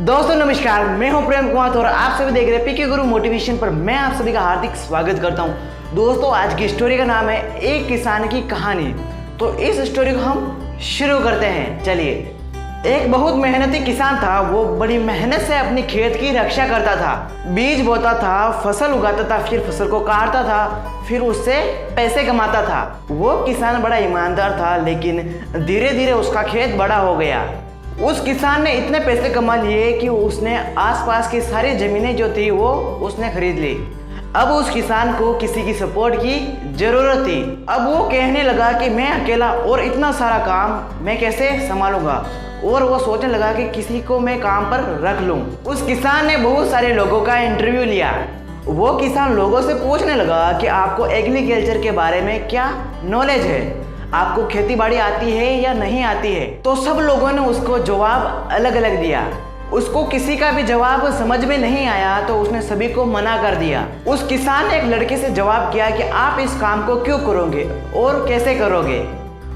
दोस्तों नमस्कार, मैं हूं प्रेम कुमार और आप सभी देख रहे हैं पीके गुरु मोटिवेशन पर। मैं आप सभी का हार्दिक स्वागत करता हूं। दोस्तों आज की स्टोरी का नाम है एक किसान की कहानी। तो इस स्टोरी को हम शुरू करते हैं। चलिए, एक बहुत मेहनती किसान था। वो बड़ी मेहनत से अपनी खेत की रक्षा करता था, बीज बोता था, फसल उगाता था, फिर फसल को काटता था, फिर उससे पैसे कमाता था। वो किसान बड़ा ईमानदार था, लेकिन धीरे धीरे उसका खेत बड़ा हो गया। उस किसान ने इतने पैसे कमा लिए कि उसने आसपास की सारी जमीनें जो थी वो उसने खरीद ली। अब उस किसान को किसी की सपोर्ट की जरूरत थी। अब वो कहने लगा कि मैं अकेला और इतना सारा काम मैं कैसे संभालूंगा, और वो सोचने लगा कि किसी को मैं काम पर रख लूं। उस किसान ने बहुत सारे लोगों का इंटरव्यू लिया। वो किसान लोगों से पूछने लगा कि आपको एग्रीकल्चर के बारे में क्या नॉलेज है, आपको खेती बाड़ी आती है या नहीं आती है। तो सब लोगों ने उसको जवाब अलग अलग दिया। उसको किसी का भी जवाब समझ में नहीं आया तो उसने सभी को मना कर दिया। उस किसान ने एक लड़के से जवाब किया कि आप इस काम को क्यों करोगे और कैसे करोगे।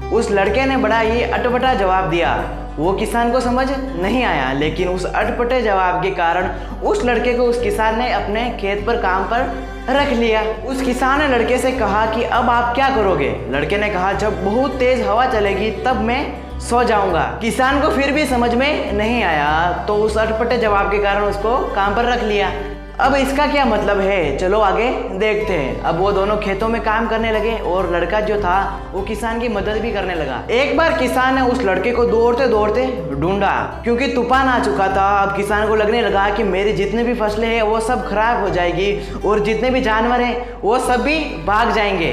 उस लड़के ने बड़ा ही अटपटा जवाब दिया। वो किसान को समझ नहीं आया, लेकिन उस अटपटे जवाब के कारण उस लड़के को उस किसान ने अपने खेत पर काम पर रख लिया। उस किसान ने लड़के से कहा कि अब आप क्या करोगे। लड़के ने कहा जब बहुत तेज हवा चलेगी तब मैं सो जाऊंगा। किसान को फिर भी समझ में नहीं आया, तो उस अटपटे जवाब के कारण उसको काम पर रख लिया। अब इसका क्या मतलब है, चलो आगे देखते हैं। अब वो दोनों खेतों में काम करने लगे और लड़का जो था वो किसान की मदद भी करने लगा। एक बार किसान ने उस लड़के को दौड़ते दौड़ते ढूंढा, क्योंकि तूफान आ चुका था। अब किसान को लगने लगा कि मेरी जितनी भी फसलें हैं वो सब खराब हो जाएगी और जितने भी जानवर हैं वो सब भी भाग जाएंगे।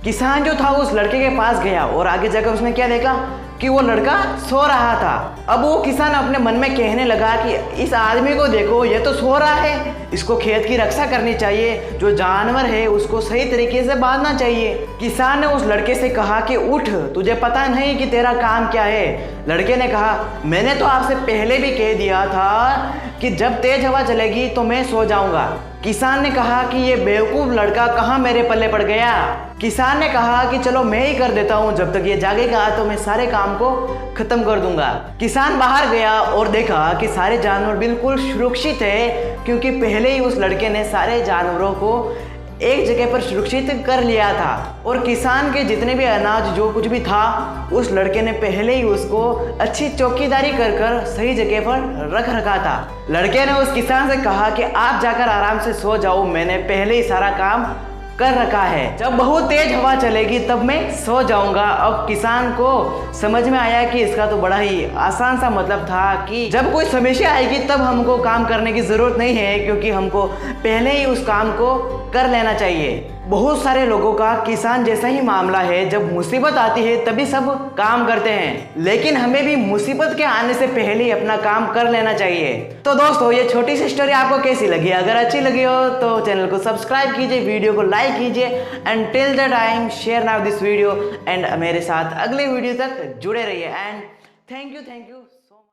किसान जो था उस लड़के के पास गया और आगे जाकर उसने क्या देखा कि वो लड़का सो रहा था। अब वो किसान अपने मन में कहने लगा कि इस आदमी को देखो, ये तो सो रहा है, इसको खेत की रक्षा करनी चाहिए, जो जानवर है उसको सही तरीके से बांधना चाहिए। किसान ने उस लड़के से कहा कि उठ, तुझे पता नहीं कि तेरा काम क्या है। लड़के ने कहा मैंने तो आपसे पहले भी कह दिया था कि जब तेज हवा चलेगी तो मैं सो जाऊंगा। किसान ने कहा कि ये बेवकूफ लड़का कहाँ मेरे पल्ले पड़ गया। किसान ने कहा कि चलो मैं ही कर देता हूँ, जब तक ये जागेगा तो मैं सारे काम को खत्म कर दूंगा। किसान बाहर गया और देखा कि सारे जानवर बिल्कुल सुरक्षित है, क्योंकि पहले ही उस लड़के ने सारे जानवरों को एक जगह पर सुरक्षित कर लिया था। और किसान के जितने भी अनाज जो कुछ भी था उस लड़के ने पहले ही उसको अच्छी चौकीदारी कर कर सही जगह पर रख रखा था। लड़के ने उस किसान से कहा कि आप जाकर आराम से सो जाओ, मैंने पहले ही सारा काम कर रखा है, जब बहुत तेज हवा चलेगी तब मैं सो जाऊंगा। अब किसान को समझ में आया कि इसका तो बड़ा ही आसान सा मतलब था कि जब कोई समस्या आएगी तब हमको काम करने की जरूरत नहीं है, क्योंकि हमको पहले ही उस काम को कर लेना चाहिए। बहुत सारे लोगों का किसान जैसा ही मामला है, जब मुसीबत आती है तभी सब काम करते हैं, लेकिन हमें भी मुसीबत के आने से पहले ही अपना काम कर लेना चाहिए। तो दोस्तों ये छोटी सी स्टोरी आपको कैसी लगी? अगर अच्छी लगी हो तो चैनल को सब्सक्राइब कीजिए, वीडियो को लाइक कीजिए and till the time share now this video and मेरे साथ अगले वीडियो तक जुड़े रहिए एंड थैंक यू।